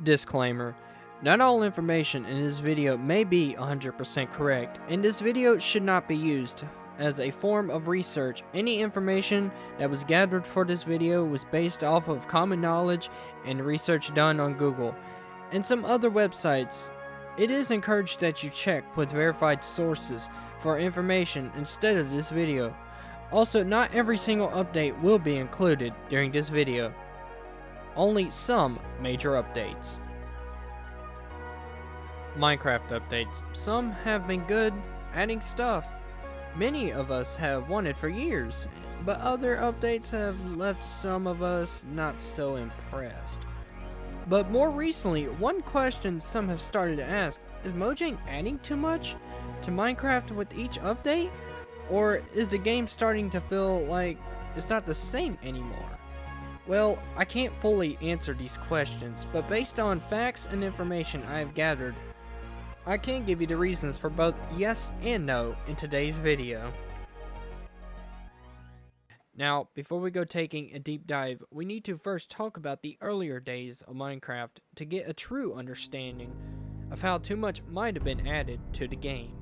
Disclaimer. Not all information in this video may be 100% correct, and this video should not be used as a form of research. Any information that was gathered for this video was based off of common knowledge and research done on Google and some other websites. It is encouraged that you check with verified sources for information instead of this video. Also, not every single update will be included during this video. Only some major updates. Minecraft updates. Some have been good, adding stuff many of us have wanted for years, but other updates have left some of us not so impressed. But more recently, one question some have started to ask, is Mojang adding too much to Minecraft with each update? Or is the game starting to feel like it's not the same anymore? Well, I can't fully answer these questions, but based on facts and information I have gathered, I can give you the reasons for both yes and no in today's video. Now, before we go taking a deep dive, we need to first talk about the earlier days of Minecraft to get a true understanding of how too much might have been added to the game.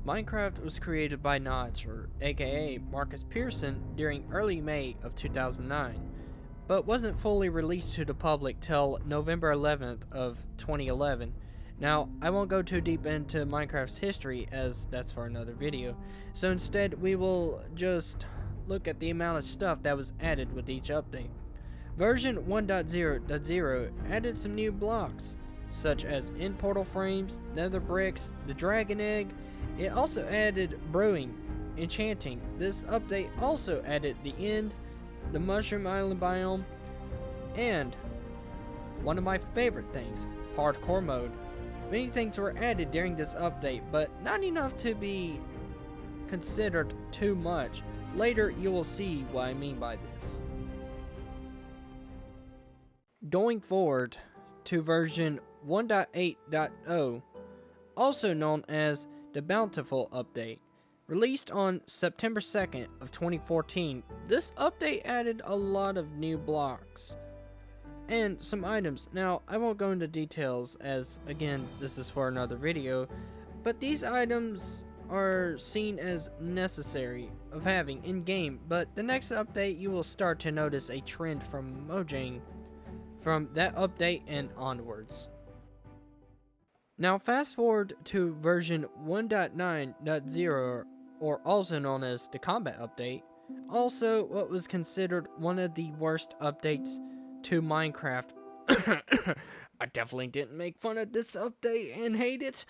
Minecraft was created by Notch, or aka Marcus Pearson, during early May of 2009, but wasn't fully released to the public till November 11th of 2011. Now, I won't go too deep into Minecraft's history as that's for another video, so instead we will just look at the amount of stuff that was added with each update. Version 1.0.0 added some new blocks, such as end portal frames, nether bricks, the dragon egg. It also added brewing, enchanting. This update also added the end, the mushroom island biome, and one of my favorite things, hardcore mode. Many things were added during this update, but not enough to be considered too much. Later, you will see what I mean by this. Going forward to version 1.8.0, also known as the Bountiful Update, released on September 2nd of 2014, this update added a lot of new blocks and some items. Now, I won't go into details as, again, this is for another video, but these items are seen as necessary of having in-game, but the next update you will start to notice a trend from Mojang from that update and onwards. Now fast forward to version 1.9.0, or also known as the Combat Update, also what was considered one of the worst updates to Minecraft. I definitely didn't make fun of this update and hate it.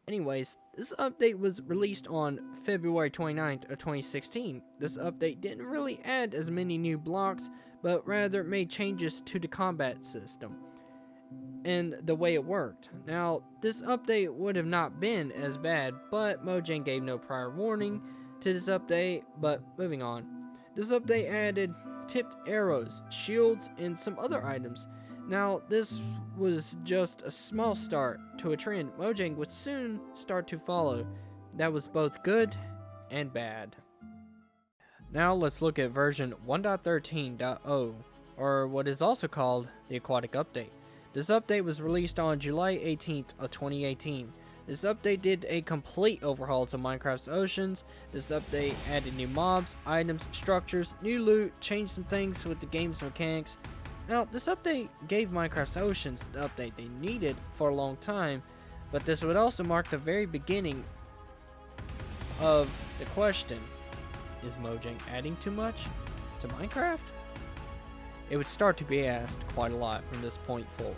Anyways, this update was released on February 29th of 2016. This update didn't really add as many new blocks, but rather made changes to the combat system and the way it worked. Now, this update would have not been as bad, but Mojang gave no prior warning to this update. But moving on, this update added tipped arrows, shields, and some other items. Now, this was just a small start to a trend Mojang would soon start to follow that was both good and bad. Now let's look at version 1.13.0, or what is also called the Aquatic Update. This update was released on July 18th of 2018. This update did a complete overhaul to Minecraft's oceans. This update added new mobs, items, structures, new loot, changed some things with the game's mechanics. Now, this update gave Minecraft's oceans the update they needed for a long time, but this would also mark the very beginning of the question, is Mojang adding too much to Minecraft? It would start to be asked quite a lot from this point forward.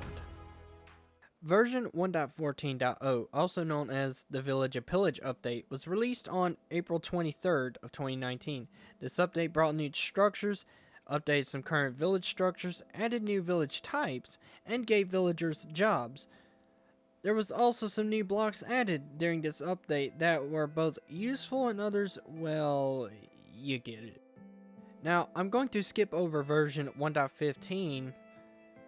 Version 1.14.0, also known as the Village of Pillage update, was released on April 23rd of 2019. This update brought new structures, updated some current village structures, added new village types, and gave villagers jobs. There was also some new blocks added during this update that were both useful and others, well, you get it. Now, I'm going to skip over version 1.15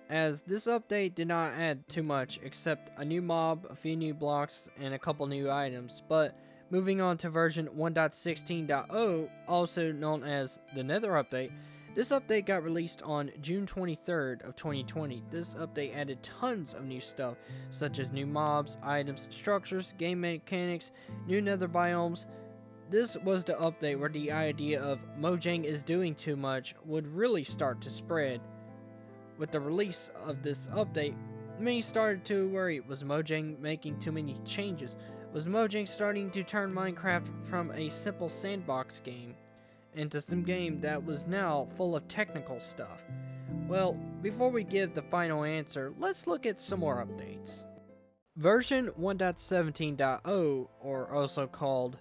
as this update did not add too much except a new mob, a few new blocks, and a couple new items, but moving on to version 1.16.0, also known as the Nether Update, This update got released on June 23rd of 2020. This update added tons of new stuff, such as new mobs, items, structures, game mechanics, new nether biomes. This was the update where the idea of mojang is doing too much would really start to spread. With the release of this update, many started to worry, was mojang making too many changes? Was mojang starting to turn Minecraft from a simple sandbox game into some game that was now full of technical stuff? Well, before we give the final answer, let's look at some more updates. Version 1.17.0, or also called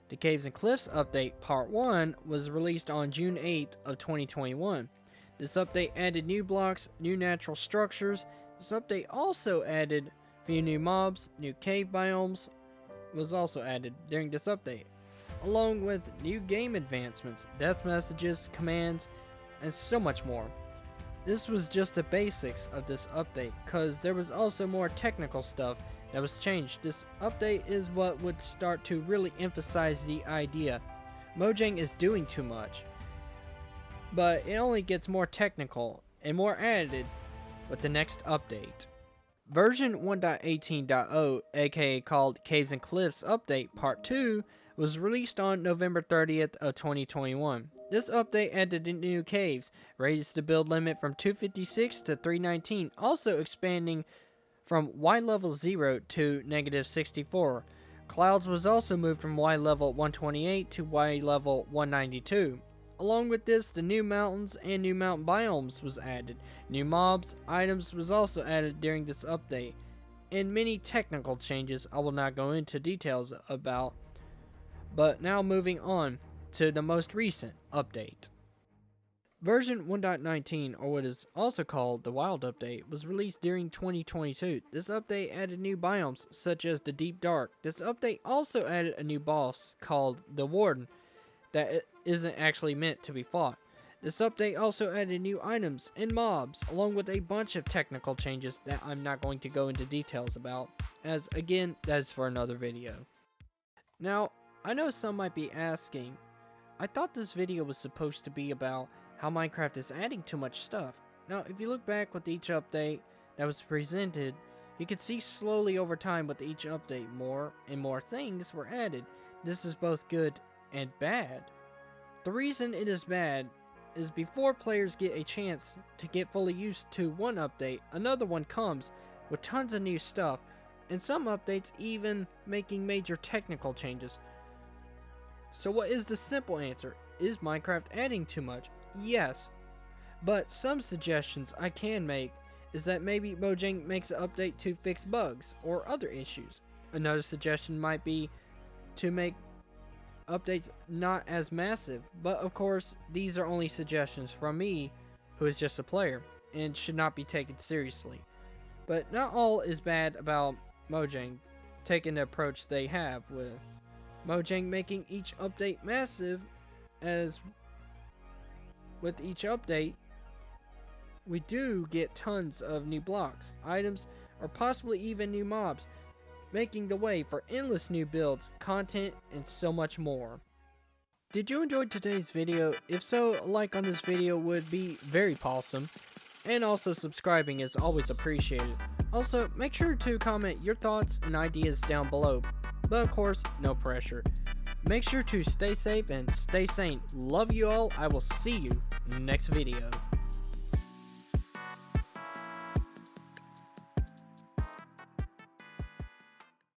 the Caves and Cliffs Update Part 1, was released on June 8th of 2021. This update added new blocks, new natural structures. This update also added a few new mobs, new cave biomes was also added during this update, along with new game advancements, death messages, commands, and so much more. This was just the basics of this update, cause there was also more technical stuff that was changed. This update is what would start to really emphasize the idea mojang is doing too much, but it only gets more technical and more added with the next update. Version 1.18.0, aka called Caves and Cliffs Update Part 2, was released on November 30th of 2021. This update added new caves, raised the build limit from 256 to 319, also expanding from Y level 0 to -64. Clouds was also moved from Y level 128 to Y level 192. Along with this, the new mountains and new mountain biomes was added. New mobs, items was also added during this update, and many technical changes I will not go into details about. But now moving on to the most recent update. Version 1.19, or what is also called the Wild Update, was released during 2022. This update added new biomes such as the Deep Dark. This update also added a new boss called the Warden that isn't actually meant to be fought. This update also added new items and mobs, along with a bunch of technical changes that I'm not going to go into details about, as again, that's for another video. Now, I know some might be asking, I thought this video was supposed to be about how Minecraft is adding too much stuff. Now, if you look back with each update that was presented, you can see slowly over time with each update more and more things were added. This is both good and bad. The reason it is bad is before players get a chance to get fully used to one update, another one comes with tons of new stuff, and some updates even making major technical changes. So what is the simple answer? Is Minecraft adding too much? Yes, but some suggestions I can make is that maybe mojang makes an update to fix bugs or other issues. Another suggestion might be to make updates not as massive, but of course these are only suggestions from me, who is just a player and should not be taken seriously. But not all is bad about mojang taking the approach they have, with mojang making each update massive, as with each update we do get tons of new blocks, items, or possibly even new mobs, making the way for endless new builds, content, and so much more. Did you enjoy today's video? If so, a like on this video would be very pawsome, and also subscribing is always appreciated. Also, make sure to comment your thoughts and ideas down below, but of course, no pressure. Make sure to stay safe and stay sane. Love you all. I will see you in the next video.